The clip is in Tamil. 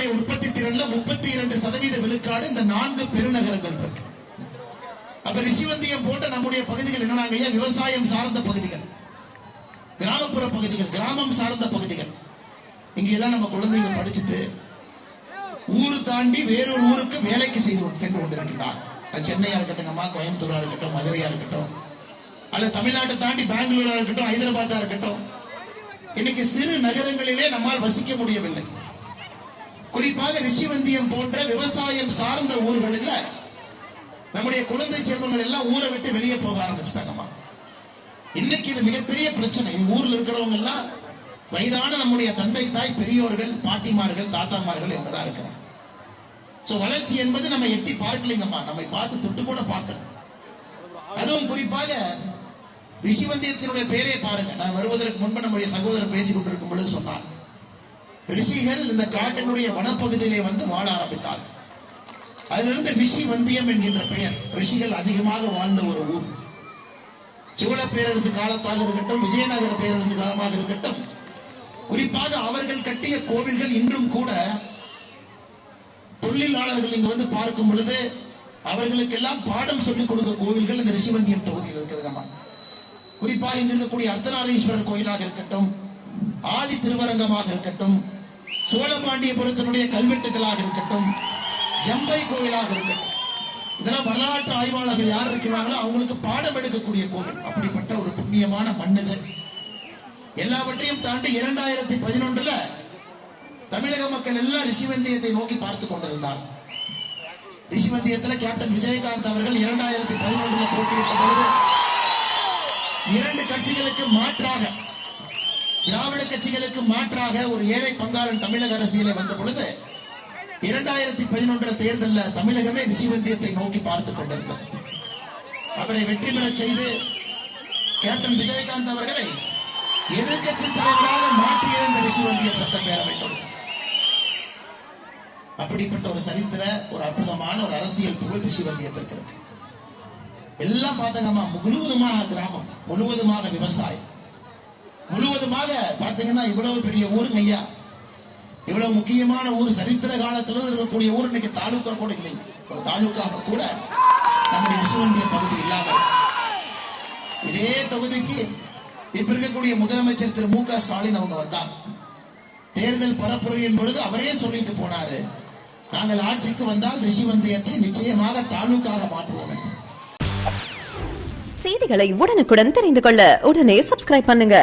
நம்முடைய உற்பத்தி திறன்ல 32% விழுக்காடு இந்த 4 பெருநகரங்கள் இருக்கு. அப்ப ரிஷிவந்தியம் போன்ற நம்முடைய பகுதிகள் என்னன்னாங்க, விவசாயம் சார்ந்த பகுதிகள், கிராமப்புற பகுதிகள், கிராமம் சார்ந்த பகுதிகள். இங்க எல்லாம் நம்ம குழந்தைங்க படிச்சுட்டு ஊர் தாண்டி வேறொரு ஊருக்கு வேலைக்கு சென்று கொண்டிருக்கிறார். சென்னையா இருக்கட்டும், கோயம்புத்தூரா இருக்கட்டும், மதுரையா இருக்கட்டும், அல்லது தமிழ்நாட்டை தாண்டி பெங்களூரா இருக்கட்டும், ஹைதராபாத்தா இருக்கட்டும், இன்னைக்கு சிறு நகரங்களிலே நம்மால் வசிக்க முடியவில்லை. குறிப்பாக ரிஷிவந்தியம் போன்ற விவசாயம் சார்ந்த ஊர்களில் நம்முடைய குழந்தை செல்வங்கள் எல்லாம் ஊரை விட்டு வெளியே போக ஆரம்பிச்சிட்டாங்கம்மா. இன்னைக்கு இது மிகப்பெரிய பிரச்சனை. ஊர்ல இருக்கிறவங்க எல்லாம் வயதான நம்முடைய தந்தை தாய் பெரியோர்கள், பாட்டிமார்கள், தாத்தாமார்கள் இவங்கதான் இருக்கிறாங்க. வளர்ச்சி என்பது நம்ம எட்டி பார்க்கலீங்கம்மா, நம்மை பார்த்து தொட்டு கூட பார்க்கணும். அதுவும் குறிப்பாக ரிஷிவந்தியத்தினுடைய பெயரை பாருங்க. நான் வருவதற்கு முன்பு நம்முடைய சகோதரர் பேசிக் கொண்டிருக்கும் பொழுது சொன்னார், ரிஷிகள் இந்த காட்டினுடைய வனப்பகுதியிலே வந்து வாழ ஆரம்பித்தார். அதிலிருந்து ரிஷிவந்தியம் என்கின்ற பெயர். ரிஷிகள் அதிகமாக வாழ்ந்த ஒரு ஊர். சோழ பேரரசு காலத்தாக இருக்கட்டும், விஜயநகர பேரரசு காலமாக இருக்கட்டும், குறிப்பாக அவர்கள் கட்டிய கோவில்கள் இன்றும் கூட தொழிலாளர்கள் இங்க வந்து பார்க்கும் பொழுது அவர்களுக்கெல்லாம் பாடம் சொல்லிக் கொடுக்க கோவில்கள் இந்த ரிஷிவந்தியம் தொகுதியில் இருக்குதுங்கம்மா. குறிப்பாக இங்க இருக்கக்கூடிய அர்த்தநாரீஸ்வரர் கோயிலாக இருக்கட்டும், ஆதி திருவரங்கமாக இருக்கட்டும், சோழபாண்டியபுரத்தினுடைய கல்வெட்டுகளாக இருக்கட்டும், ஜம்பை கோயிலாக இருக்கட்டும், இதெல்லாம் வரலாற்று ஆய்வாளர்கள் யார் இருக்கிறாங்களோ அவங்களுக்கு பாடம் எடுக்கக்கூடிய கோவில். அப்படிப்பட்ட ஒரு புண்ணியமான மண்ணுது. எல்லாவற்றையும் தாண்டி 2011 தமிழக மக்கள் எல்லாம் ரிஷிவந்தியத்தை நோக்கி பார்த்துக் கொண்டிருந்தார். ரிஷிவந்தியத்தில் கேப்டன் விஜயகாந்த் அவர்கள் 2011 போட்டியிட்ட பொழுது 2 கட்சிகளுக்கு மாற்றாக, திராவிட கட்சிகளுக்கு மாற்றாக ஒரு ஏழை பங்காளன் தமிழக அரசியலை வந்த பொழுது 2011 தேர்தலில் தமிழகமே ரிஷிவந்தியத்தை நோக்கி பார்த்துக் கொண்டிருந்தது. அவரை வெற்றி பெற செய்து கேப்டன் விஜயகாந்த் அவர்களை எதிர்கட்சி தலைவராக மாற்றியது இந்த ரிஷிவந்தியம் சட்டப்பேரவை தொகுதி. அப்படிப்பட்ட ஒரு சரித்திர, ஒரு அற்புதமான ஒரு அரசியல் புகழ் ரிஷிவந்தியத்திற்கு இருக்கு. எல்லாம் பார்த்தாங்கம்மா, முழுவதுமாக கிராமம், முழுவதுமாக விவசாயம், முழுவதுமாக பார்த்தீங்கன்னா இவ்வளவு பெரிய ஊருங்க ஐயா, இவ்வளவு முக்கியமான ஊர், சரித்திர காலத்தில் இருக்கக்கூடிய ஊர் இன்னைக்கு தாலுகா கூட இல்லை. ஒரு தாலுகா கூட நம்முடைய ரிஷிவந்திய பகுதி இல்லாமல். இதே தொகுதிக்கு இப்ப இருக்கக்கூடிய முதலமைச்சர் திரு மு.க. ஸ்டாலின் அவங்க வந்தார். தேர்தல் பரப்புரையின் பொழுது அவரே சொல்லிட்டு போனாரு, நாங்கள் ஆட்சிக்கு வந்தால் ரிஷிவந்தியத்தை நிச்சயமாக தாலுகாக மாற்றுவோம் என்று. செய்திகளை உடனுக்குடன் தெரிந்து கொள்ள உடனே சப்ஸ்கிரைப் பண்ணுங்க.